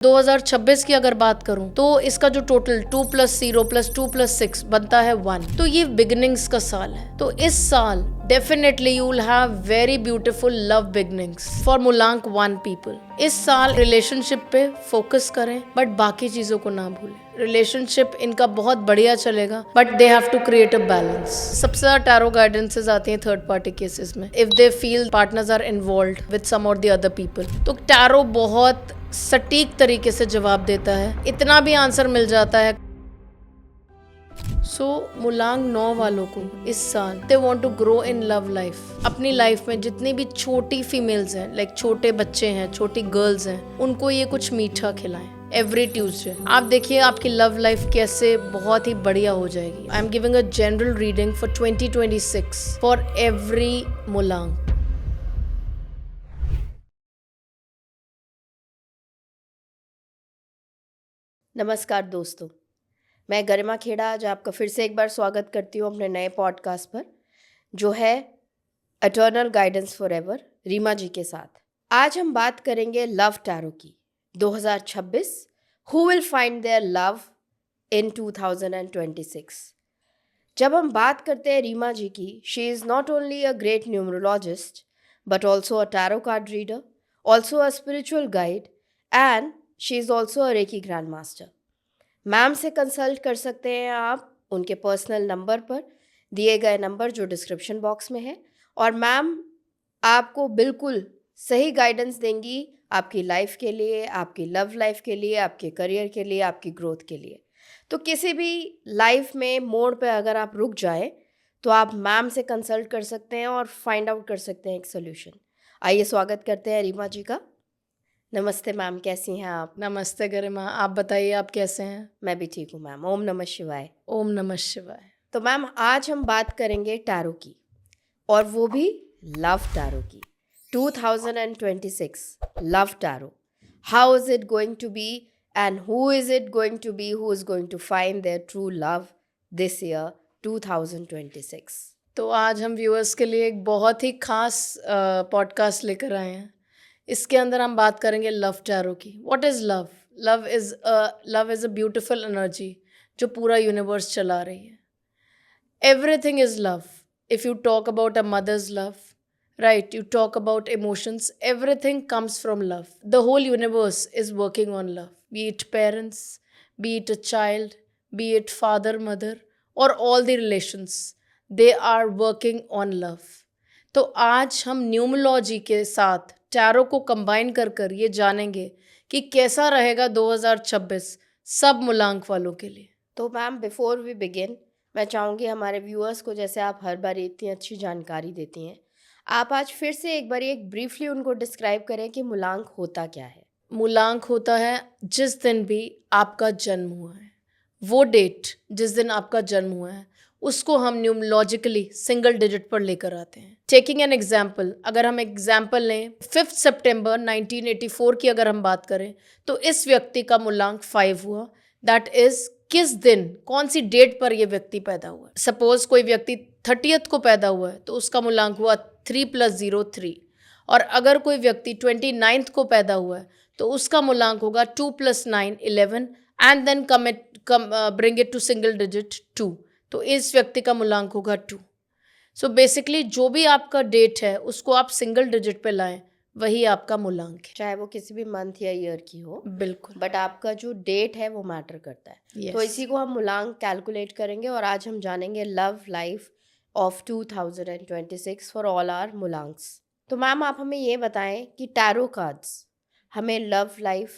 2026 की अगर बात करूं तो इसका जो टोटल 2 + 0 + 2 + 6 बनता है 1। तो ये बिगिनिंग्स का साल है। तो इस साल definitely you will have very beautiful love beginnings for मुलांक 1 पीपल। इस साल रिलेशनशिप पे फोकस करें बट बाकी चीजों को ना भूलें। रिलेशनशिप इनका बहुत बढ़िया चलेगा but they have to create a balance. सबसे ज्यादा टैरो गाइडेंसेस आती हैं थर्ड पार्टी केसेस में, if they feel partners are involved with some और द अदर पीपल। तो टैरो बहुत सटीक तरीके से जवाब देता है, इतना भी आंसर मिल जाता है। मुलांक 9 वालों को इस साल they want to grow in love life. अपनी लाइफ में जितनी भी छोटी फीमेल्स हैं, लाइक छोटे बच्चे हैं, छोटी गर्ल्स हैं, उनको ये कुछ मीठा खिलाएं एवरी ट्यूसडे। आप देखिए आपकी लव लाइफ कैसे बहुत ही बढ़िया हो जाएगी। I am giving a general reading for 2026 for every मुलांक। नमस्कार दोस्तों, मैं गरिमा खेड़ा आज आपका फिर से एक बार स्वागत करती हूँ अपने नए पॉडकास्ट पर, जो है eternal guidance forever Reema ji के साथ। आज हम बात करेंगे लव टैरो की। 2026 who will find their love in 2026। जब हम बात करते हैं रीमा जी की, she is not only a great numerologist but also a tarot card reader, also a spiritual guide and she is also a reiki grand master. Ma'am से consult कर सकते हैं आप उनके पर्सनल नंबर पर, दिए गए नंबर जो डिस्क्रिप्शन बॉक्स में है, और मैम आपको बिल्कुल सही गाइडेंस देंगी आपकी लाइफ के लिए, आपकी लव लाइफ के लिए, आपके करियर के लिए, आपकी ग्रोथ के लिए। तो किसी भी लाइफ में मोड़ पे अगर आप रुक जाए तो आप मैम से कंसल्ट कर सकते हैं और फाइंड आउट कर सकते हैं एक सोल्यूशन। आइए स्वागत करते हैं रीमा जी का। नमस्ते मैम, कैसी हैं आप? नमस्ते गरिमा, आप बताइए आप कैसे हैं? मैं भी ठीक हूँ मैम। ओम नमः शिवाय। ओम नमः शिवाय। तो मैम आज हम बात करेंगे टैरो की, और वो भी लव टैरो की। 2026 love tarot, how is it going to be and who is it going to be, who is going to find their true love this year 2026। तो आज हम व्यूअर्स के लिए एक बहुत ही खास पॉडकास्ट लेकर आए हैं। इसके अंदर हम बात करेंगे लव टैरो की। What is love? Love is a beautiful energy जो पूरा यूनिवर्स चला रही है। Everything is love. If you talk about a mother's love, right, you talk about emotions, everything comes from love. The whole universe is working on love, be it parents, be it a child, be it father, mother, or all the relations, they are working on love. तो आज हम न्यूमोलॉजी के साथ tarot को combine कर कर ये जानेंगे कि कैसा रहेगा 2026 सब मुलांक वालों के लिए। तो मैम बिफोर वी बिगिन, मैं चाहूँगी हमारे व्यूअर्स को, जैसे आप हर बार इतनी अच्छी जानकारी देती हैं, आप आज फिर से एक बार एक ब्रीफली उनको डिस्क्राइब करें कि मुलांक होता क्या है। मुलांक होता है जिस दिन भी आपका जन्म हुआ है, वो डेट जिस दिन आपका जन्म हुआ है उसको हम न्यूमोलॉजिकली सिंगल डिजिट पर लेकर आते हैं। टेकिंग एन एग्जाम्पल, अगर हम एग्जाम्पल लें 5 सितंबर 1984 की अगर हम बात करें तो इस व्यक्ति का मुलांक 5 हुआ। दैट इज किस दिन, कौन सी डेट पर यह व्यक्ति पैदा हुआ। सपोज कोई व्यक्ति 30th को पैदा हुआ है तो उसका मुलांक हुआ 3 + 0 3, और अगर कोई व्यक्ति 29th को पैदा हुआ है तो उसका मुलांक होगा 2 + 9 11 and then bring it to single digit 2। तो इस व्यक्ति का मुलांक होगा 2। सो बेसिकली जो भी आपका डेट है उसको आप सिंगल डिजिट पे लाएं, वही आपका मुलांक है, चाहे वो किसी भी मंथ या ईयर की हो। बिल्कुल, बट आपका जो डेट है वो मैटर करता है। yes. तो इसी को हम मुलांक कैलकुलेट करेंगे, और आज हम जानेंगे love life of 2026 for all our मुलांक्स। तो मैम आप हमें ये बताएं कि टैरो कार्ड्स हमें लव लाइफ,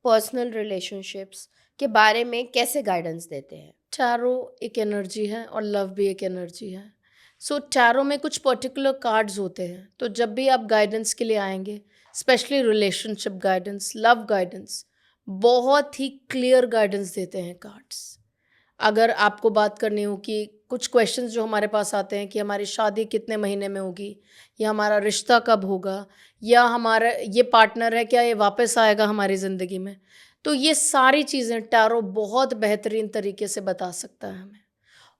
पर्सनल रिलेशनशिप्स के बारे में कैसे गाइडेंस देते हैं। टैरो एक एनर्जी है और लव भी एक एनर्जी है। सो टैरो में कुछ पर्टिकुलर कार्ड्स होते हैं, तो जब भी आप गाइडेंस के लिए आएंगे, specially relationship guidance, love guidance, बहुत ही क्लियर गाइडेंस देते हैं कार्ड्स। अगर आपको बात करनी हो कि कुछ क्वेश्चंस जो हमारे पास आते हैं कि हमारी शादी कितने महीने में होगी, या हमारा रिश्ता कब होगा, या हमारा ये पार्टनर है क्या, ये वापस आएगा हमारी ज़िंदगी में, तो ये सारी चीज़ें टैरो बहुत बेहतरीन तरीके से बता सकता है हमें।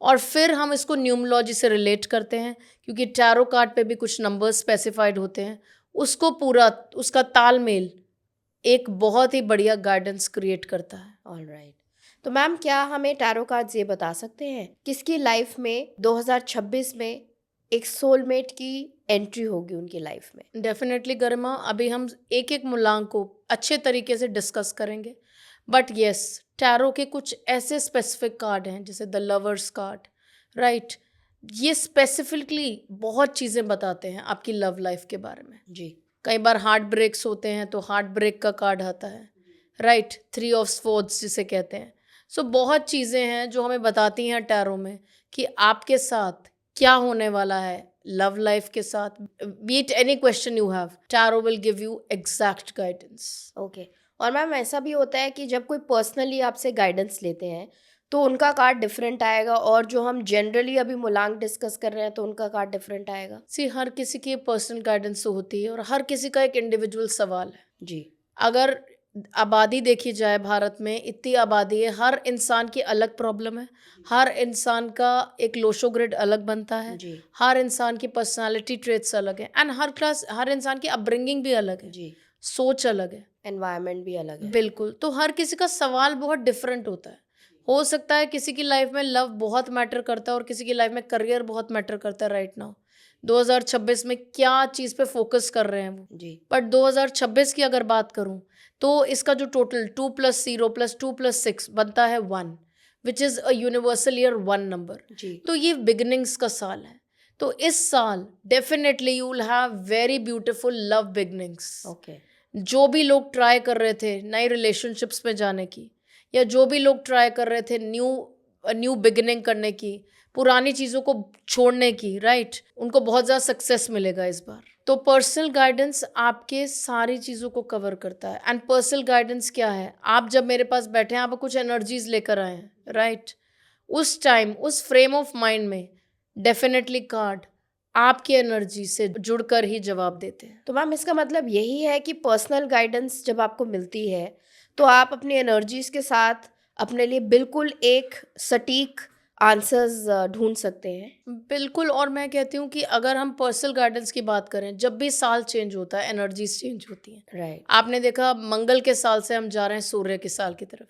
और फिर हम इसको न्यूमरोलॉजी से रिलेट करते हैं, क्योंकि टैरो कार्ड पे भी कुछ नंबर्स स्पेसिफाइड होते हैं, उसको पूरा उसका तालमेल एक बहुत ही बढ़िया गाइडेंस क्रिएट करता है। ऑलराइट। तो मैम क्या हमें टैरो कार्ड्स ये बता सकते हैं किसकी लाइफ में 2026 में एक सोलमेट की एंट्री होगी उनकी लाइफ में? डेफिनेटली गरिमा, अभी हम एक एक मूलांक को अच्छे तरीके से डिस्कस करेंगे, बट यस, टैरो के कुछ ऐसे स्पेसिफिक कार्ड हैं जैसे द लवर्स कार्ड, राइट, ये स्पेसिफिकली बहुत चीज़ें बताते हैं आपकी लव लाइफ के बारे में। जी। कई बार हार्ट ब्रेक्स होते हैं तो हार्ट ब्रेक का कार्ड आता है, राइट, 3 ऑफ स्वॉर्ड्स जिसे कहते हैं। सो बहुत चीज़ें हैं जो हमें बताती हैं टैरो में कि आपके साथ क्या होने वाला है लव लाइफ के साथ। Be it any question you have, tarot will give you exact guidance. Okay. और मैम ऐसा भी होता है कि जब कोई पर्सनली आपसे गाइडेंस लेते हैं तो उनका कार्ड डिफरेंट आएगा, और जो हम जनरली अभी मूलांक डिस्कस कर रहे हैं तो उनका कार्ड डिफरेंट आएगा? सी, हर किसी की पर्सनल गाइडेंस तो होती है और हर किसी का एक इंडिविजुअल सवाल है। जी। अगर आबादी देखी जाए भारत में, इतनी आबादी है, हर इंसान की अलग प्रॉब्लम है, हर इंसान का एक लोशो ग्रिड अलग बनता है, जी। हर इंसान की पर्सनालिटी ट्रेट्स अलग है, एंड हर इंसान की अपब्रिंगिंग भी अलग है, जी। सोच अलग है, एनवायरनमेंट भी अलग है। बिल्कुल। तो हर किसी का सवाल बहुत डिफरेंट होता है। हो सकता है किसी की लाइफ में लव बहुत मैटर करता है और किसी की लाइफ में करियर बहुत मैटर करता है राइट नाउ। 2026 में क्या चीज़ पे फोकस कर रहे हैं वो। जी। बट 2026 की अगर बात करूं तो इसका जो टोटल 2 + 0 + 2 + 6 बनता है 1, which is a universal year 1 number. जी। तो ये बिगनिंग्स का साल है। तो इस साल definitely you will have very beautiful love beginnings. Okay. जो भी लोग ट्राई कर रहे थे नई रिलेशनशिप्स में जाने की, या जो भी लोग ट्राई कर रहे थे न्यू बिगिनिंग करने की, पुरानी चीज़ों को छोड़ने की, राइट, उनको बहुत ज़्यादा सक्सेस मिलेगा इस बार। तो पर्सनल गाइडेंस आपके सारी चीज़ों को कवर करता है। एंड पर्सनल गाइडेंस क्या है, आप जब मेरे पास बैठे हैं, आप कुछ एनर्जीज लेकर आए हैं, राइट, उस टाइम उस फ्रेम ऑफ माइंड में डेफिनेटली कार्ड आपकी एनर्जी से जुड़कर ही जवाब देते हैं। तो मैम इसका मतलब यही है कि पर्सनल गाइडेंस जब आपको मिलती है तो आप अपनी एनर्जीज के साथ अपने लिए बिल्कुल एक सटीक आंसर्स ढूंढ सकते हैं? बिल्कुल। और मैं कहती हूँ कि अगर हम पर्सनल गाइडेंस की बात करें, जब भी साल चेंज होता है एनर्जीज चेंज होती हैं। राइट। आपने देखा मंगल के साल से हम जा रहे हैं सूर्य के साल की तरफ,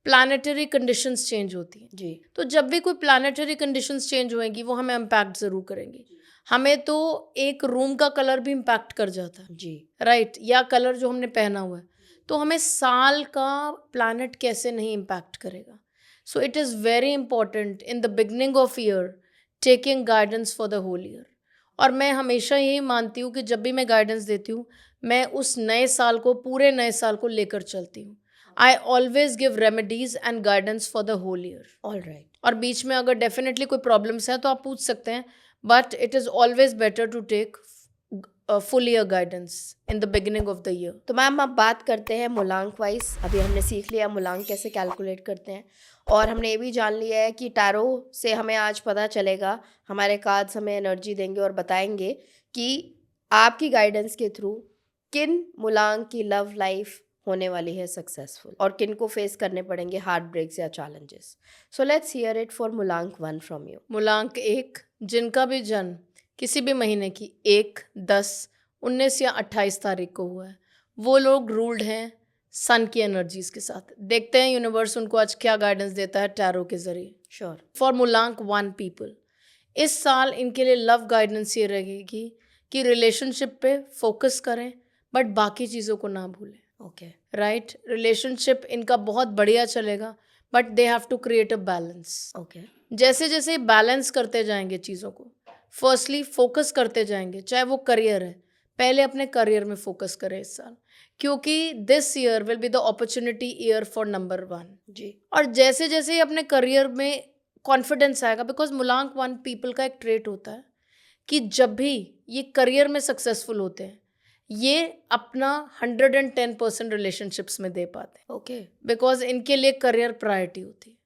प्लानिटरी कंडीशंस चेंज होती हैं। जी। तो जब भी कोई प्लानिटरी कंडीशंस चेंज होएंगी वो हमें इम्पैक्ट ज़रूर करेंगी। हमें तो एक रूम का कलर भी इम्पैक्ट कर जाता है, जी। राइट, या कलर जो हमने पहना हुआ है। तो हमें साल का प्लैनेट कैसे नहीं इम्पैक्ट करेगा। So it is very important in the beginning of year taking guidance for the whole year. और मैं हमेशा यही मानती हूँ कि जब भी मैं गाइडेंस देती हूँ, मैं उस नए साल को, पूरे नए साल को लेकर चलती हूँ। I always give remedies and guidance for the whole year. Alright. और बीच में अगर डेफिनेटली कोई प्रॉब्लम्स हैं तो आप पूछ सकते हैं, but it is always better to take full year guidance in the beginning of the year. तो मैम अब बात करते हैं मूलांक वाइज। अभी हमने सीख लिया मूलांक कैसे कैलकुलेट करते हैं, और हमने ये भी जान लिया है कि टैरो से हमें आज पता चलेगा, हमारे कार्ड्स हमें एनर्जी देंगे और बताएंगे कि आपकी गाइडेंस के थ्रू किन मूलांक की लव लाइफ होने वाली है सक्सेसफुल, और किन को फेस करने पड़ेंगे हार्ट ब्रेक्स या challenges. So let's hear it for मूलांक 1 फ्रॉम यू। मूलांक 1, जिनका भी जन्म किसी भी महीने की 1, 10, 19 या 28 तारीख को हुआ है, वो लोग रूल्ड हैं सन की एनर्जीज के साथ। देखते हैं यूनिवर्स उनको आज क्या गाइडेंस देता है टैरो के जरिए। श्योर। फॉर मूलांक 1 पीपल, इस साल इनके लिए लव गाइडेंस ये रहेगी कि रिलेशनशिप पे फोकस करें, बट बाकी चीज़ों को ना भूलें। ओके। राइट, रिलेशनशिप इनका बहुत बढ़िया चलेगा, but they have to create a balance. Okay. जैसे जैसे बैलेंस करते जाएंगे चीज़ों को, फर्स्टली फोकस करते जाएंगे, चाहे वो करियर है, पहले अपने करियर में फोकस करें इस साल, क्योंकि this year will be the opportunity year for number 1। जी। और जैसे जैसे ही अपने करियर में कॉन्फिडेंस आएगा, बिकॉज मूलांक 1 पीपल का एक ट्रेट होता है कि जब भी ये करियर में सक्सेसफुल होते हैं, ये अपना 110% रिलेशनशिप्स में दे पाते हैं, ओके। बिकॉज इनके लिए करियर प्रायोरिटी होती है।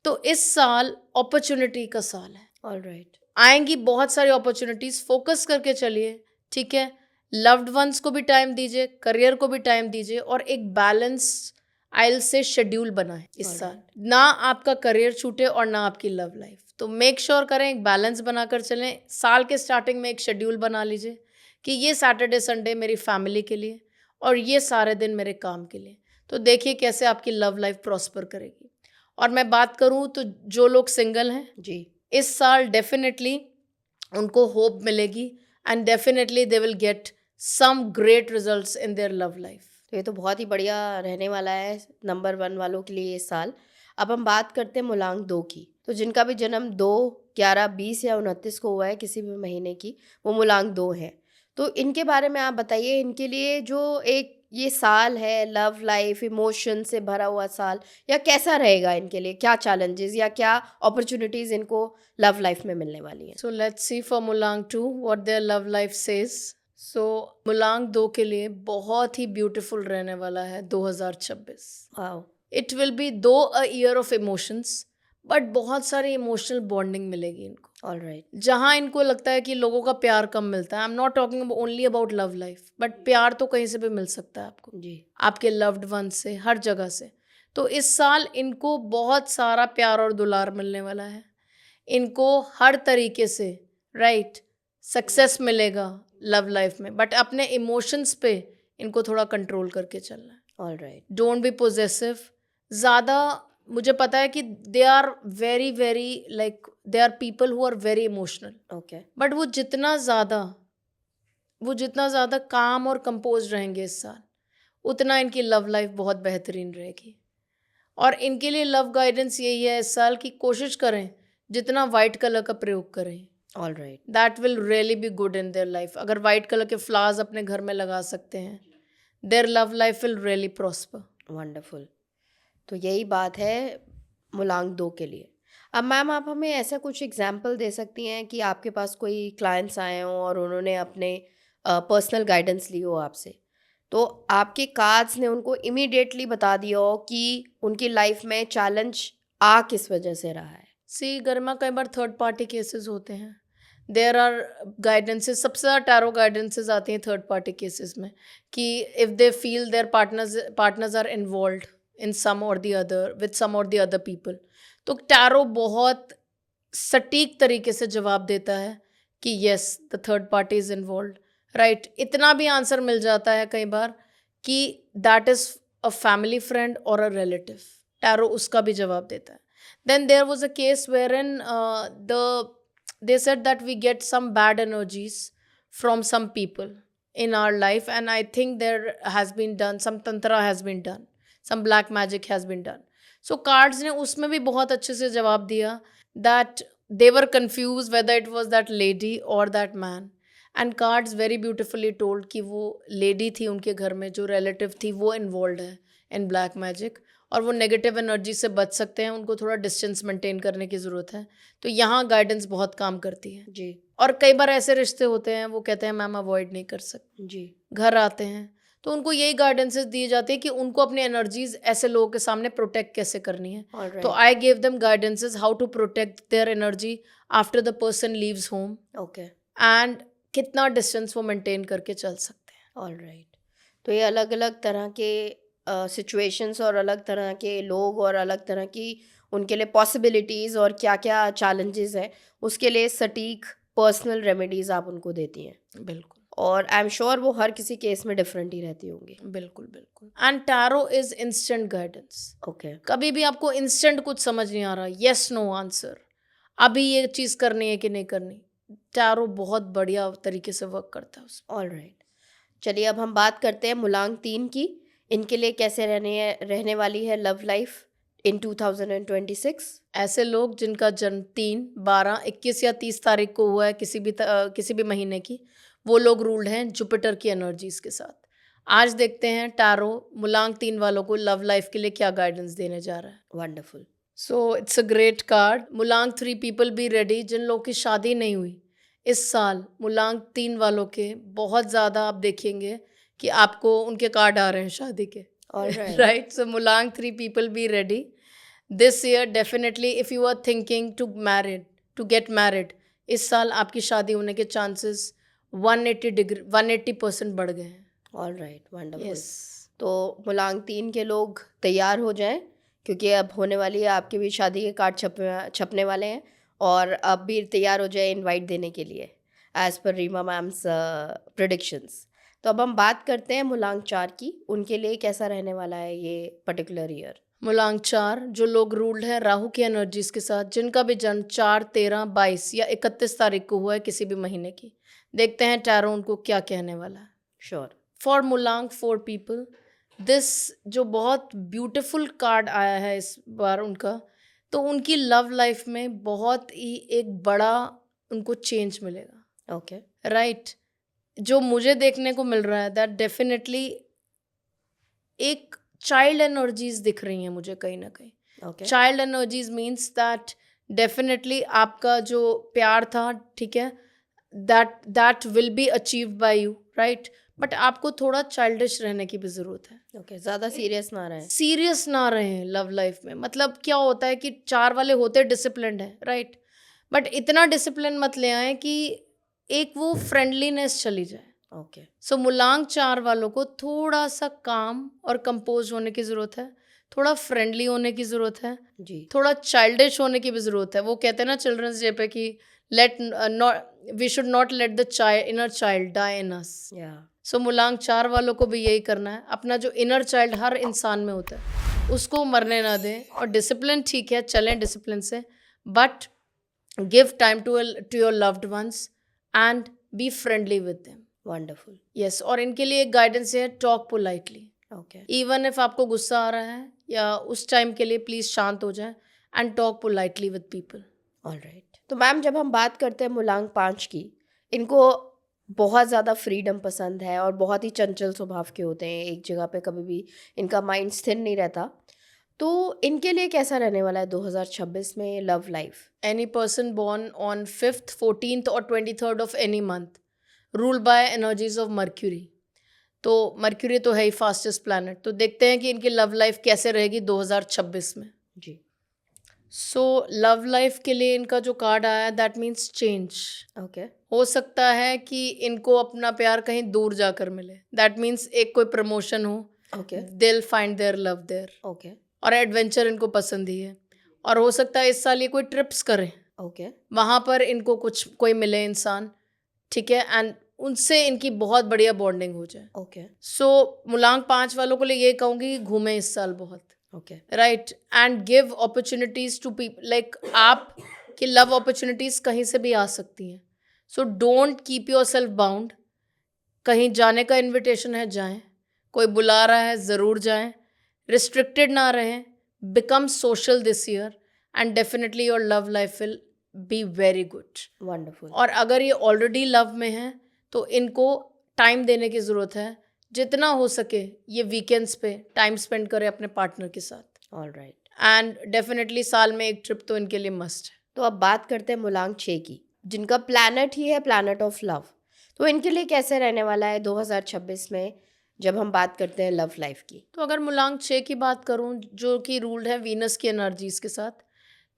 तो इस साल अपॉर्चुनिटी का साल है, ऑलराइट। आएंगी बहुत सारी अपॉर्चुनिटीज, फोकस करके चलिए, ठीक है। लव्ड वंस को भी टाइम दीजिए, करियर को भी टाइम दीजिए, और एक बैलेंस आइल से शेड्यूल बनाएं इस साल, ना आपका करियर छूटे और ना आपकी लव लाइफ। तो मेक श्योर करें एक बैलेंस बनाकर चलें। साल के स्टार्टिंग में एक शेड्यूल बना लीजिए कि ये सैटरडे संडे मेरी फैमिली के लिए, और ये सारे दिन मेरे काम के लिए। तो देखिए कैसे आपकी लव लाइफ प्रॉस्पर करेगी। और मैं बात करूँ तो जो लोग सिंगल हैं जी, इस साल डेफिनेटली उनको होप मिलेगी and definitely they will get some great results in their love life. तो ये तो बहुत ही बढ़िया रहने वाला है नंबर 1 वालों के लिए इस साल। अब हम बात करते हैं मूलांक 2 की। तो जिनका भी जन्म 2, 11, 20 या 29 को हुआ है किसी भी महीने की, वो मूलांक 2 हैं। तो इनके बारे में आप बताइए, इनके लिए जो एक ये साल है लव लाइफ, इमोशन से भरा हुआ साल, या कैसा रहेगा इनके लिए? क्या चैलेंजेस या क्या अपॉर्चुनिटीज़ इनको लव लाइफ में मिलने वाली हैं? So let's see for Mulang 2 what their love life says. So Mulang 2 के लिए बहुत ही ब्यूटीफुल रहने वाला है 2026. Wow, It will be though a year of emotions, but बहुत सारी इमोशनल बॉन्डिंग मिलेगी इनको। ऑलराइट, जहाँ इनको लगता है कि लोगों का प्यार कम मिलता है, I am not talking only about love life, but प्यार तो कहीं से भी मिल सकता है आपको, जी, आपके लव्ड वन से, हर जगह से। तो इस साल इनको बहुत सारा प्यार और दुलार मिलने वाला है। इनको हर तरीके से राइट सक्सेस मिलेगा लव लाइफ में, बट अपने इमोशंस पे इनको थोड़ा कंट्रोल करके चलना है। ऑलराइट, डोंट बी पोजेसिव ज़्यादा। मुझे पता है कि they are very very like they are people who are very emotional, okay, but वो जितना ज़्यादा काम और कंपोज रहेंगे इस साल, उतना इनकी लव लाइफ बहुत बेहतरीन रहेगी। और इनके लिए लव गाइडेंस यही है इस साल की कोशिश करें जितना वाइट कलर का प्रयोग करें, alright, that will really be good in their life. अगर वाइट कलर के फ्लावर्स अपने घर में लगा सकते हैं, there love life will really prosper. Wonderful. तो यही बात है मूलांक 2 के लिए। अब मैम आप हमें ऐसा कुछ एग्जाम्पल दे सकती हैं कि आपके पास कोई क्लाइंट्स आए हों और उन्होंने अपने पर्सनल गाइडेंस ली हो आपसे, तो आपके कार्ड्स ने उनको इमीडिएटली बता दिया हो कि उनकी लाइफ में चैलेंज आ किस वजह से रहा है? सी गरिमा, कई बार थर्ड पार्टी केसेस होते हैं, देयर आर गाइडेंसेस, सबसे ज़्यादा टैरो गाइडेंसेस आती हैं थर्ड पार्टी केसेस में कि if they feel their partners are involved in some और द अदर विद सम और द अदर पीपल, तो टैरो बहुत सटीक तरीके से जवाब देता है कि yes the third party is involved, right. इतना भी आंसर मिल जाता है कई बार कि that is a family friend or a relative, tarot उसका भी जवाब देता है। Then there was a case where in they said that we get some bad energies from some people in our life, and I think there has been done some tantra, has been done some black magic, has been done. So cards ने उसमें भी बहुत अच्छे से जवाब दिया that they were confused whether it was that lady or that man, and cards very beautifully told कि वो lady थी उनके घर में, जो relative थी वो involved है in black magic, और वो नेगेटिव एनर्जी से बच सकते हैं, उनको थोड़ा डिस्टेंस मेंटेन करने की ज़रूरत है। तो यहाँ गाइडेंस बहुत काम करती है जी, और कई बार ऐसे रिश्ते होते हैं वो कहते हैं मैम अवॉइड नहीं कर सकते, जी, घर आते हैं, तो उनको यही गाइडेंसेस दी जाती है कि उनको अपनी एनर्जीज ऐसे लोगों के सामने प्रोटेक्ट कैसे करनी है। ऑलराइट, तो I give them guidances how to protect their energy after the person leaves home, okay, and कितना डिस्टेंस वो मेंटेन करके चल सकते हैं। ऑलराइट। तो ये अलग अलग तरह के सिचुएशंस और अलग तरह के लोग और अलग तरह की उनके लिए पॉसिबिलिटीज़ और क्या क्या चैलेंजेस हैं, उसके लिए सटीक पर्सनल रेमेडीज़ आप उनको देती हैं। बिल्कुल और आई एम श्योर वो हर किसी केस में डिफरेंट ही रहती होंगी। बिल्कुल बिल्कुल। And tarot is instant guidance. Okay, कभी भी आपको इंस्टेंट कुछ समझ नहीं आ रहा, यस नो आंसर, अभी ये चीज़ करनी है कि नहीं करनी, टैरो बहुत बढ़िया तरीके से वर्क करता है उसमें। ऑलराइट। चलिए अब हम बात करते हैं मूलांक 3 की। इनके लिए कैसे रहने वाली है लव लाइफ इन 2026? ऐसे लोग जिनका जन्म 3, 12, 21 या 30 तारीख को हुआ है किसी भी महीने की, वो लोग रूल्ड हैं जुपिटर की एनर्जीज के साथ। आज देखते हैं टैरो मूलांक 3 वालों को लव लाइफ के लिए क्या गाइडेंस देने जा रहा है। Wonderful. So it's a great card. मूलांक 3 पीपल बी रेडी। जिन लोगों की शादी नहीं हुई इस साल, मूलांक 3 वालों के बहुत ज़्यादा आप देखेंगे कि आपको उनके कार्ड आ रहे हैं शादी के। ऑलराइट, राइट, सो मूलांक 3 people be ready this year. Definitely if you are thinking to get married, इस साल आपकी शादी होने के चांसेस 180% बढ़ गए हैं। Alright, wonderful. यस, तो मूलांक 3 के लोग तैयार हो जाएं, क्योंकि अब होने वाली है आपके भी शादी के कार्ड छपने वाले हैं, और अब भी तैयार हो जाए इनवाइट देने के लिए as per Reema ma'am's predictions. तो अब हम बात करते हैं मूलांक 4 की, उनके लिए कैसा रहने वाला है ये पर्टिकुलर ईयर। मूलांक 4 जो लोग रूल्ड हैं राहु की एनर्जीज के साथ, जिनका भी जन्म 4, 13, 22 या 31 तारीख को हुआ है किसी भी महीने की, देखते हैं टैरो उनको क्या कहने वाला है। श्योर। फॉर मूलांक 4 पीपल दिस जो बहुत ब्यूटीफुल कार्ड आया है इस बार उनका, तो उनकी लव लाइफ में बहुत ही एक बड़ा उनको चेंज मिलेगा। ओके। राइट जो मुझे देखने को मिल रहा है दैट डेफिनेटली एक चाइल्ड एनर्जीज दिख रही हैं मुझे कहीं ना कहीं। Okay. Child energies means that definitely आपका जो प्यार था, ठीक है, that will be achieved by you, right, but आपको थोड़ा चाइल्डिश रहने की भी ज़रूरत है। ओके, ज़्यादा सीरियस ना रहें। सीरियस ना रहें लव लाइफ में। मतलब क्या होता है कि 4 वाले होते डिसिप्लिन्ड है, राइट, बट इतना डिसिप्लिन मत ले आए कि एक वो फ्रेंडलीनेस चली जाए। ओके। सो मूलांक 4 वालों को थोड़ा सा काम और कंपोज होने की ज़रूरत है, थोड़ा फ्रेंडली होने की ज़रूरत है जी। थोड़ा चाइल्डिश होने की भी ज़रूरत है। वो कहते हैं ना चिल्ड्रंस डे पे कि we should not let the inner child die in us. या सो मूलांक 4 वालों को भी यही करना है, अपना जो इनर चाइल्ड हर इंसान में होता है उसको मरने ना दें। और डिसिप्लिन ठीक है, चलें डिसिप्लिन से, but give time to your loved ones and be friendly with them. Wonderful. Yes और इनके लिए एक गाइडेंस है, talk politely. Okay. Even if आपको गुस्सा आ रहा है या उस टाइम के लिए प्लीज शांत हो जाए and talk politely with people. Alright. तो मैम जब हम बात करते हैं मूलांक 5 की, इनको बहुत ज़्यादा फ्रीडम पसंद है और बहुत ही चंचल स्वभाव के होते हैं, एक जगह पे कभी भी इनका माइंड स्थिर नहीं रहता। तो इनके लिए कैसा रहने वाला है 2026 में love life? Any person born on 5th, 14th और 23rd of any month ruled by energies of Mercury। तो मर्क्यूरी तो है ही फास्टेस्ट प्लैनेट। तो देखते हैं कि इनकी लव लाइफ कैसे रहेगी 2026 में। जी। सो लव लाइफ के लिए इनका जो कार्ड आया है दैट मीन्स चेंज। ओके। हो सकता है कि इनको अपना प्यार कहीं दूर जाकर मिले, दैट मीन्स एक कोई प्रमोशन हो, okay. They'll find their love there. Okay. और एडवेंचर इनको पसंद ही है। और हो सकता है इस साल ये कोई ट्रिप्स करें, ओके। वहाँ पर इनको कुछ कोई मिले इंसान, ठीक है, एंड उनसे इनकी बहुत बढ़िया बॉन्डिंग हो जाए। ओके। सो मूलांक 5 वालों को लिए ये कहूँगी घूमें इस साल बहुत, okay. Right, and give opportunities to people. Like आप की लव अपॉर्चुनिटीज कहीं से भी आ सकती हैं। So don't keep your self bound. कहीं जाने का इन्विटेशन है जाएं, कोई बुला रहा है ज़रूर जाएं, रिस्ट्रिक्टेड ना रहें, become social this year and definitely your love life will be very good. Wonderful. और अगर ये ऑलरेडी लव में हैं तो इनको टाइम देने की ज़रूरत है, जितना हो सके ये वीकेंड्स पे टाइम स्पेंड करें अपने पार्टनर के साथ। ऑलराइट। एंड डेफिनेटली साल में एक ट्रिप तो इनके लिए मस्ट है। तो अब बात करते हैं मूलांक 6 की, जिनका प्लैनेट ही है प्लैनेट ऑफ लव। तो इनके लिए कैसे रहने वाला है 2026 में जब हम बात करते हैं लव लाइफ की? तो अगर मूलांक 6 की बात करूं जो कि रूल्ड है वीनस की एनर्जीज के साथ,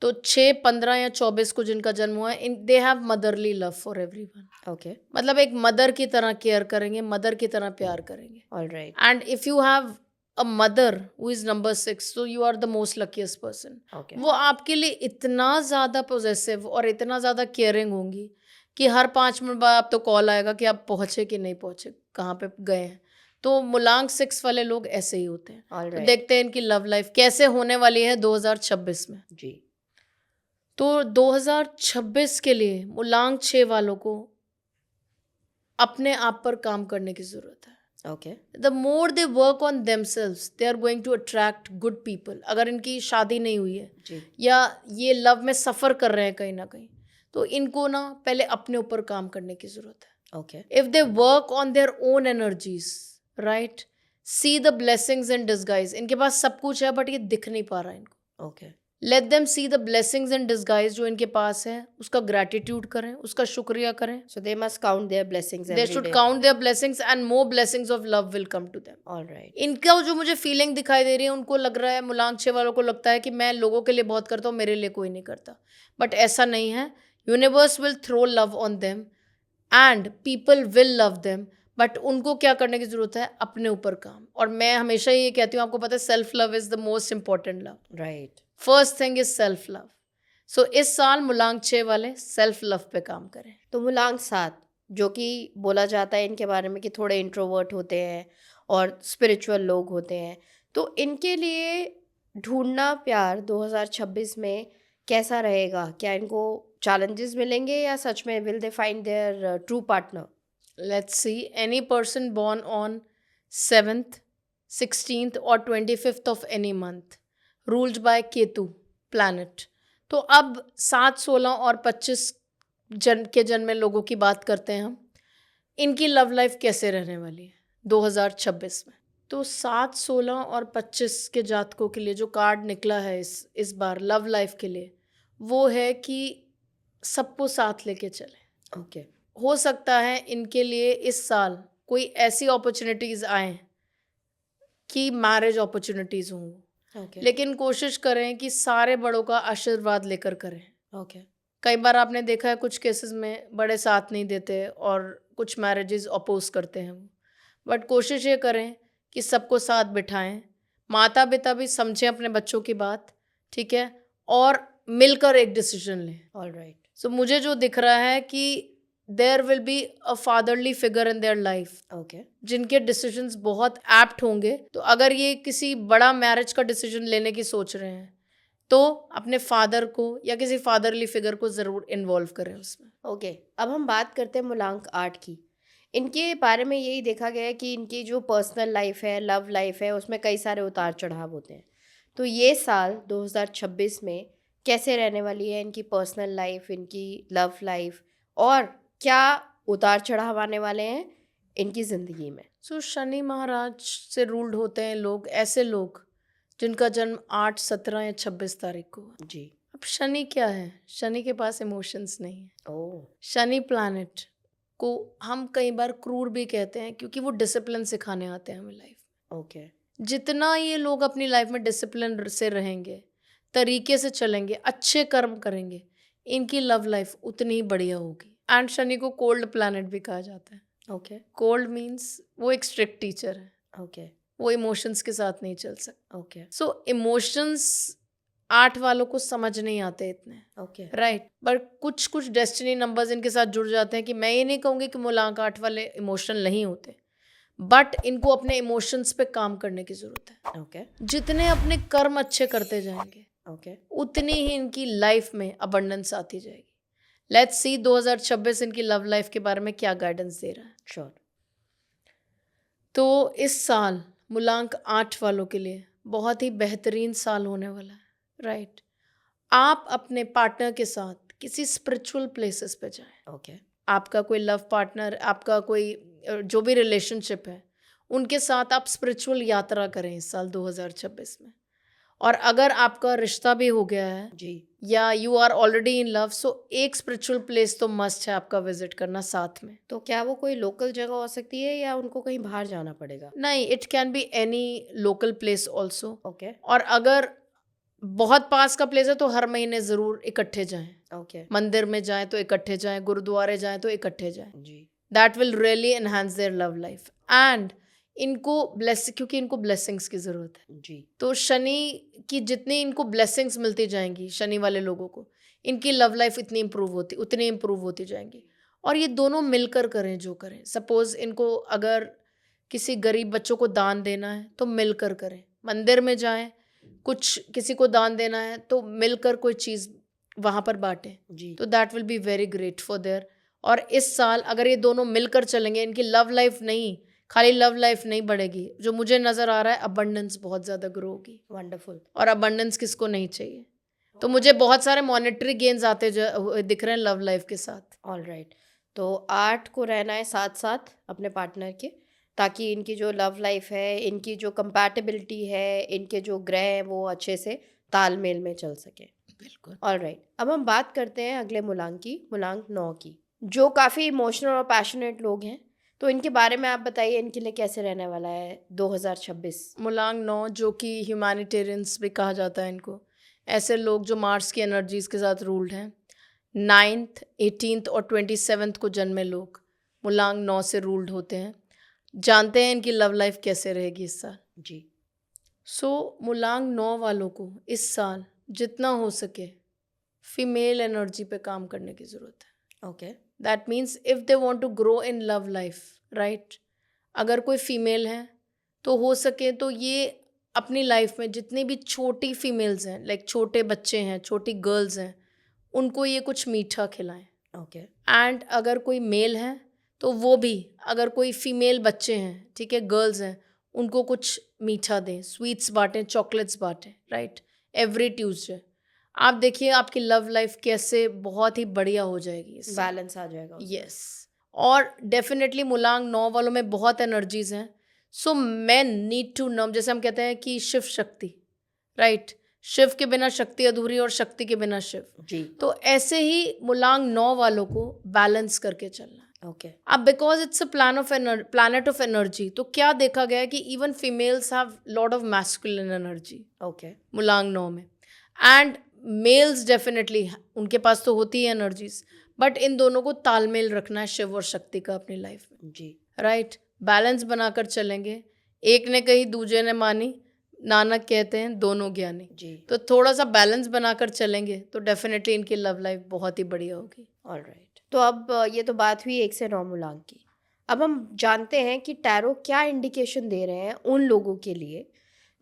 तो 6, 15 या 24 को जिनका जन्म हुआ है, they have motherly love for everyone. Okay. मतलब एक मदर की तरह केयर करेंगे, मदर की तरह प्यार करेंगे। Alright. And if you have a mother who is number 6, so you are the most luckiest person। Okay. वो आपके लिए इतना ज़्यादा पोजेसिव और इतना ज़्यादा केयरिंग होंगी कि हर 5 मिनट बाद आप तो कॉल आएगा कि आप पहुँचे कि नहीं पहुँचे, कहाँ पे गए हैं। तो मूलांक 6 वाले लोग ऐसे ही होते हैं। तो ऑलराइट। देखते हैं इनकी लव लाइफ कैसे होने वाली है 2026 में। जी। तो 2026 के लिए मूलांक 6 वालों को अपने आप पर काम करने की ज़रूरत है। Okay. The more they work on themselves they are going to attract good people. अगर इनकी शादी नहीं हुई है जी। या ये लव में सफ़र कर रहे हैं कहीं ना कहीं, तो इनको ना पहले अपने ऊपर काम करने की ज़रूरत है। Okay. If they work on their own energies, right, see the blessings in disguise. इनके पास सब कुछ है बट ये दिख नहीं पा रहा है इनको। Okay. Let them see the blessings in disguise, जो इनके पास है उसका ग्रैटिट्यूड करें, उसका शुक्रिया करें। So they must count their blessings they every should day. Count their blessings and more blessings of love will come to them. Alright. इनका जो मुझे फीलिंग दिखाई दे रही है, उनको लग रहा है, मूलांक 6 वालों को लगता है कि मैं लोगों के लिए बहुत करता हूँ, मेरे लिए कोई नहीं करता, बट ऐसा नहीं है। Universe will throw love on them and people will love them, but उनको क्या करने की जरूरत है, अपने ऊपर काम। और मैं हमेशा ये कहती हूँ, आपको पता है self love is the most important love. Right. First thing is self love. So इस साल मूलांक 6 वाले सेल्फ लव पे काम करें। तो मूलांक 7 जो कि बोला जाता है इनके बारे में कि थोड़े इंट्रोवर्ट होते हैं और स्पिरिचुअल लोग होते हैं, तो इनके लिए ढूंढना प्यार 2026 में कैसा रहेगा? क्या इनको चैलेंजेस मिलेंगे या सच में will they find their true partner? Let's see, any person born on 7th, 16th or 25th of any month, ruled by Ketu planet. तो अब 7, 16 और 25 के जन्मे लोगों की बात करते हैं हम। इनकी लव लाइफ कैसे रहने वाली है 2026 में? तो 7, 16 और 25 के जातकों के लिए जो कार्ड निकला है इस बार लव लाइफ के लिए, वो है कि सबको साथ लेके चले। ओके, हो सकता है इनके लिए इस साल कोई ऐसी अपॉर्चुनिटीज आए कि मैरिज अपॉर्चुनिटीज हों, ओके, लेकिन कोशिश करें कि सारे बड़ों का आशीर्वाद लेकर करें। ओके, कई बार आपने देखा है कुछ केसेस में बड़े साथ नहीं देते और कुछ मैरिजेस अपोज करते हैं वो, बट कोशिश ये करें कि सबको साथ बिठाएं, माता पिता भी समझें अपने बच्चों की बात, ठीक है, और मिलकर एक डिसीजन लें। ऑलराइट, सो मुझे जो दिख रहा है कि there will be a fatherly figure in their life, okay, जिनके डिसीजंस बहुत एप्ट होंगे। तो अगर ये किसी बड़ा मैरिज का डिसीजन लेने की सोच रहे हैं तो अपने फादर को या किसी फादरली फिगर को ज़रूर इन्वॉल्व करें उसमें। ओके। अब हम बात करते हैं मूलांक 8 की। इनके बारे में यही देखा गया है कि इनकी जो पर्सनल लाइफ है, लव लाइफ है, उसमें कई सारे उतार चढ़ाव होते हैं। तो ये साल 2026 में कैसे रहने वाली है इनकी पर्सनल लाइफ, इनकी लव लाइफ, और क्या उतार चढ़ाव आने वाले हैं इनकी ज़िंदगी में? सो शनि महाराज से रूल्ड होते हैं लोग, ऐसे लोग जिनका जन्म 8, 17 या 26 तारीख को हुआ। जी। अब शनि क्या है? शनि के पास इमोशंस नहीं है। ओह, शनि प्लैनेट को हम कई बार क्रूर भी कहते हैं क्योंकि वो डिसिप्लिन सिखाने आते हैं हमें लाइफ। ओके, जितना ये लोग अपनी लाइफ में डिसिप्लिन से रहेंगे, तरीके से चलेंगे, अच्छे कर्म करेंगे, इनकी लव लाइफ उतनी ही बढ़िया होगी। एंड शनि को कोल्ड प्लैनेट भी कहा जाता है। ओके, कोल्ड मीन्स वो एक स्ट्रिक्ट टीचर है, ओके, वो इमोशंस के साथ नहीं चल सकता। ओके, सो इमोशंस 8 वालों को समझ नहीं आते इतने, ओके, राइट, बट कुछ कुछ डेस्टिनी नंबर्स इनके साथ जुड़ जाते हैं कि मैं ये नहीं कहूँगी कि मूलांक 8 वाले इमोशनल नहीं होते, बट इनको अपने इमोशंस पे काम करने की जरूरत है। ओके, जितने अपने कर्म अच्छे करते जाएंगे ओके, उतनी ही इनकी लाइफ में अबंडेंस आती जाएगी। लेट्स सी 2026 इनकी लव लाइफ के बारे में क्या गाइडेंस दे रहा है। श्योर। तो इस साल मूलांक 8 वालों के लिए बहुत ही बेहतरीन साल होने वाला है, राइट। आप अपने पार्टनर के साथ किसी स्पिरिचुअल प्लेसेस पे जाएं। ओके, आपका कोई लव पार्टनर, आपका कोई जो भी रिलेशनशिप है, उनके साथ आप स्पिरिचुअल यात्रा करें इस साल 2026 में। और अगर आपका रिश्ता भी हो गया है जी, या you are already in love, so एक स्पिरिचुअल प्लेस तो मस्ट है आपका विजिट करना साथ में। तो क्या वो कोई लोकल जगह हो सकती है या उनको कहीं बाहर जाना पड़ेगा? नहीं, it can be any local place also. Okay, और अगर बहुत पास का प्लेस है तो हर महीने ज़रूर इकट्ठे जाएं, ओके, मंदिर में जाएं तो इकट्ठे जाएं, गुरुद्वारे जाएं तो इकट्ठे जाएं। जी, that will really enhance their love life and इनको क्योंकि इनको ब्लेसिंग्स की ज़रूरत है। जी, तो शनि की जितनी इनको ब्लेसिंग्स मिलती जाएंगी, शनि वाले लोगों को, इनकी लव लाइफ उतनी इम्प्रूव होती जाएंगी। और ये दोनों मिलकर करें जो करें। सपोज इनको अगर किसी गरीब बच्चों को दान देना है तो मिलकर करें, मंदिर में जाएं, कुछ किसी को दान देना है तो मिलकर कोई चीज़ वहाँ पर बांटें। जी, तो that will be very great for their. और इस साल अगर ये दोनों मिलकर चलेंगे, इनकी लव लाइफ नहीं, खाली लव लाइफ नहीं बढ़ेगी, जो मुझे नज़र आ रहा है अबंडेंस बहुत ज़्यादा ग्रो होगी। वंडरफुल। और अबंडेंस किसको नहीं चाहिए? तो मुझे बहुत सारे मॉनेटरी गेन्स आते दिख रहे हैं लव लाइफ के साथ। ऑलराइट, तो 8 को रहना है साथ साथ अपने पार्टनर के, ताकि इनकी जो लव लाइफ है, इनकी जो कंपैटिबिलिटी है, इनके जो ग्रह हैं वो अच्छे से तालमेल में चल सके। बिल्कुल। ऑलराइट, अब हम बात करते हैं अगले मूलांक की, मूलांक 9 की, जो काफ़ी इमोशनल और पैशनेट लोग हैं। तो इनके बारे में आप बताइए, इनके लिए कैसे रहने वाला है 2026? मूलांक 9 जो कि ह्यूमैनिटेरियंस भी कहा जाता है इनको, ऐसे लोग जो मार्स की एनर्जीज के साथ रूल्ड हैं। 9th, 18th और 27th को जन्मे लोग मूलांक 9 से रूल्ड होते हैं। जानते हैं इनकी लव लाइफ कैसे रहेगी इस साल। जी, सो मूलांक 9 वालों को इस साल जितना हो सके फीमेल एनर्जी पे काम करने की ज़रूरत है। Okay, that means if they want to grow in love life, right, अगर कोई फीमेल है तो हो सके तो ये अपनी लाइफ में जितनी भी छोटी फीमेल्स हैं, लाइक छोटे बच्चे हैं, छोटी गर्ल्स हैं, उनको ये कुछ मीठा खिलाएं. ओके. एंड अगर कोई मेल है तो वो भी, अगर कोई फीमेल बच्चे हैं, ठीक है, गर्ल्स हैं, उनको कुछ मीठा दें, स्वीट्स बांटें, चॉकलेट्स बांटें, राइट, एवरी ट्यूसडे. आप देखिए आपकी लव लाइफ कैसे बहुत ही बढ़िया हो जाएगी, बैलेंस आ जाएगा. यस. और डेफिनेटली मुलांग 9 वालों में बहुत एनर्जीज हैं. सो मैन नीड टू नम, जैसे हम कहते हैं कि शिव शक्ति, राइट, शिव के बिना शक्ति अधूरी और शक्ति के बिना शिव. जी. तो ऐसे ही मुलांग 9 वालों को बैलेंस करके चलना. ओके. अब because it's a planet of energy, तो क्या देखा गया है कि even females have lot of masculine energy okay. मुलांग 9 में, एंड मेल्स डेफिनेटली उनके पास तो होती है एनर्जीज, बट इन दोनों को तालमेल रखना है शिव और शक्ति का अपनी लाइफ में. जी. राइट, बैलेंस बनाकर चलेंगे. एक ने कही दूजे ने मानी, नानक कहते हैं दोनों ज्ञानी. जी. तो थोड़ा सा बैलेंस बनाकर चलेंगे तो डेफिनेटली इनकी लव लाइफ बहुत ही बढ़िया होगी. ऑलराइट. तो अब ये तो बात हुई 1 से 9 मुलांग की. अब हम जानते हैं कि टैरो क्या इंडिकेशन दे रहे हैं उन लोगों के लिए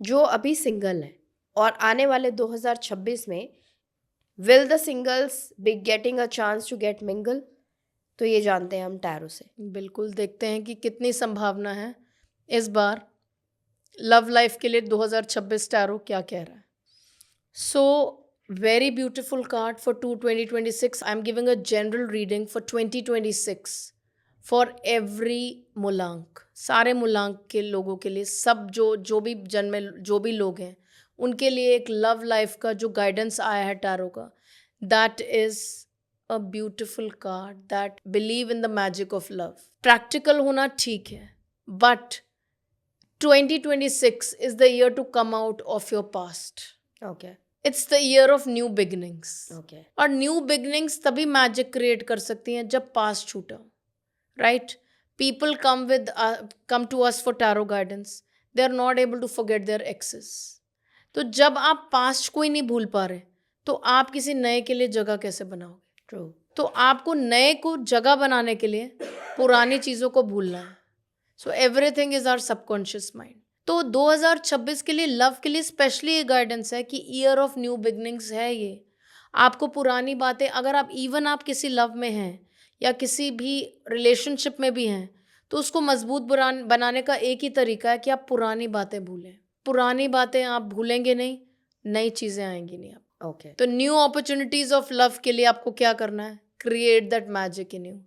जो अभी सिंगल हैं, और आने वाले 2026 में will the singles be getting a chance to get mingle. तो ये जानते हैं हम टैरो से. बिल्कुल, देखते हैं कि कितनी संभावना है इस बार लव लाइफ के लिए. 2026 टैरो क्या कह रहा है. सो very beautiful card for 2026. I'm giving a general reading for 2026 for every मुलांक, सारे मुलांक के लोगों के लिए, सब जो भी जन्मे जो भी लोग हैं उनके लिए एक लव लाइफ का जो गाइडेंस आया है टैरो का, that is a beautiful card that believe in the magic of love. Practical होना ठीक है, but 2026 is the year to come out of your past. Okay. It's the year of new beginnings. Okay. और new beginnings तभी magic create कर सकती हैं जब past छूटा हो. Right, people come to us for tarot guidance, they are not able to forget their exes. तो जब आप पास्ट को ही नहीं भूल पा रहे तो आप किसी नए के लिए जगह कैसे बनाओगे. ट्रू. तो आपको नए को जगह बनाने के लिए पुरानी चीज़ों को भूलना है. So everything is our subconscious mind. तो 2026 के लिए लव के लिए स्पेशली ये गाइडेंस है कि ईयर ऑफ न्यू बिगनिंग्स है ये. आपको पुरानी बातें, अगर आप किसी लव में हैं या किसी भी रिलेशनशिप में भी हैं, तो उसको मजबूत बनाने का एक ही तरीका है कि आप पुरानी बातें भूलें. पुरानी बातें आप भूलेंगे नहीं, नई चीज़ें आएंगी नहीं आप. ओके. तो न्यू अपॉर्चुनिटीज ऑफ लव के लिए आपको क्या करना है, create that magic in you,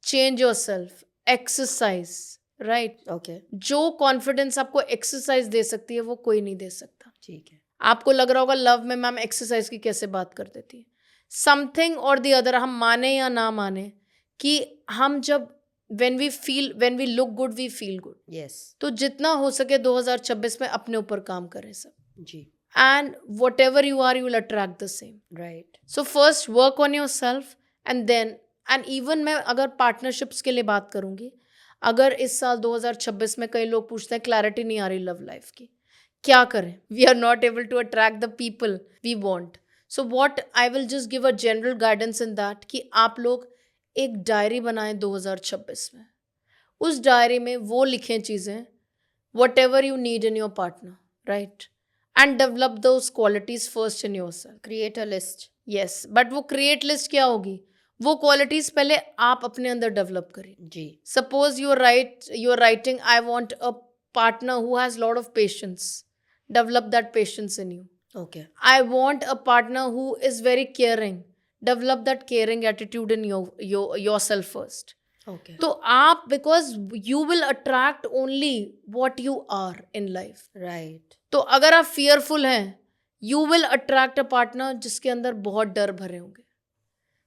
change your self, exercise. Right. Okay. जो कॉन्फिडेंस आपको एक्सरसाइज दे सकती है वो कोई नहीं दे सकता. ठीक है. आपको लग रहा होगा लव में मैम एक्सरसाइज की कैसे बात कर देती है. समथिंग और दी अदर, हम माने या ना माने कि हम जब when we look good we feel good. Yes. तो जितना हो सके 2026 में अपने ऊपर काम करें सब. जी. And whatever you are you will attract the same. Right. So first work on yourself and then, and even मैं अगर पार्टनरशिप्स के लिए बात करूंगी, अगर इस साल 2026 में कई लोग पूछते हैं क्लैरिटी नहीं आ रही लव लाइफ की, क्या करें, we are not able to attract the people we want. So what I will just give a general guidance in that कि आप लोग एक डायरी बनाएं 2026 में. उस डायरी में वो लिखें चीज़ें what ever you need in your partner, right, and develop those qualities first in your self. Create a list. Yes, but वो क्रिएट लिस्ट क्या होगी, वो क्वालिटीज पहले आप अपने अंदर डेवलप करें. जी. Suppose you are writing I want a partner who has lot of patience, develop that patience in you. Okay. I want a partner who is very caring, develop that caring attitude in yourself first. Okay. तो आप, because you will attract only what you are in life. Right. तो अगर आप fearful हैं, you will attract a partner जिसके अंदर बहुत डर भरे होंगे.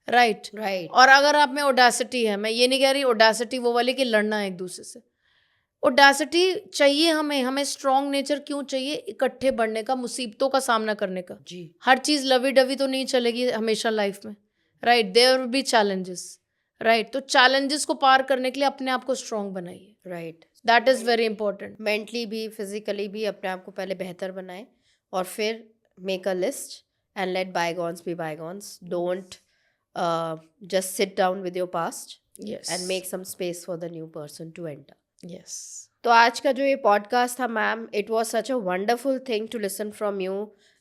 राइट. राइट. और अगर आप में ओडासिटी है, मैं ये नहीं कह रही ओडासिटी वो वाली कि लड़ना है एक दूसरे से. ओडासिटी चाहिए हमें स्ट्रॉन्ग नेचर क्यों चाहिए, इकट्ठे बढ़ने का, मुसीबतों का सामना करने का. जी. हर चीज़ लवी डवी तो नहीं चलेगी हमेशा लाइफ में. Right, there will be challenges. Right, तो चैलेंजेस को पार करने के लिए अपने आप को स्ट्रॉन्ग बनाइए. Right. That is very important. Mentally भी फिजिकली भी अपने आप को पहले बेहतर बनाएं, और फिर make a list and let bygones be bygones. Don't just sit down with your past Yes. and make some space for the new person to enter. Yes. तो आज का जो ये पॉडकास्ट था ma'am, it was such a wonderful thing to listen from you,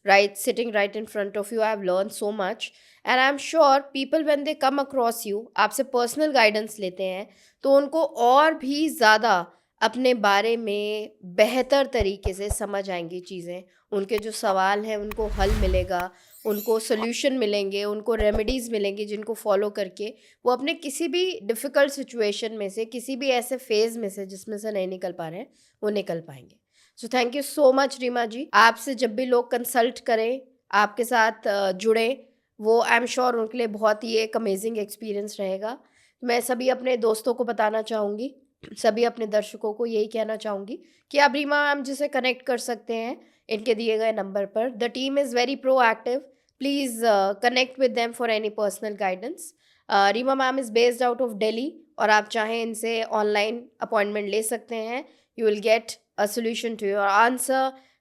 right, sitting right in front of you. I have learn so much and I am sure people when they come across you, आपसे personal guidance लेते हैं, तो उनको और भी ज़्यादा अपने बारे में बेहतर तरीके से समझ आएंगी चीज़ें. उनके जो सवाल हैं उनको हल मिलेगा, उनको सोल्यूशन मिलेंगे, उनको रेमेडीज़ मिलेंगी जिनको फॉलो करके वो अपने किसी भी डिफ़िकल्ट सिचुएशन में से, किसी भी ऐसे फेज़ में से जिसमें से नहीं निकल पा रहे हैं, वो निकल पाएंगे. So thank you so much Reema ji. आपसे जब भी लोग कंसल्ट करें, आपके साथ जुड़ें, वो आई एम श्योर उनके लिए बहुत ही एक अमेजिंग एक्सपीरियंस रहेगा. मैं सभी अपने दोस्तों को बताना चाहूँगी, सभी अपने दर्शकों को यही कहना चाहूँगी कि आप रीमा मैम जी से कनेक्ट कर सकते हैं इनके दिए गए नंबर पर. The team is very proactive. Please connect with them for any personal guidance. Reema ma'am is based out of Delhi और आप चाहें इनसे ऑनलाइन अपॉइंटमेंट ले सकते हैं. You will get a solution to your answer.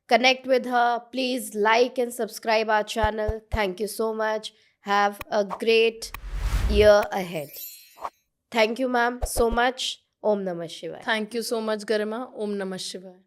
Connect with her. Please like and subscribe our channel. Thank you so much. Have a great year ahead. Thank you, ma'am, so much. Om Namah Shivaya. Thank you so much, Garima. Om Namah Shivaya.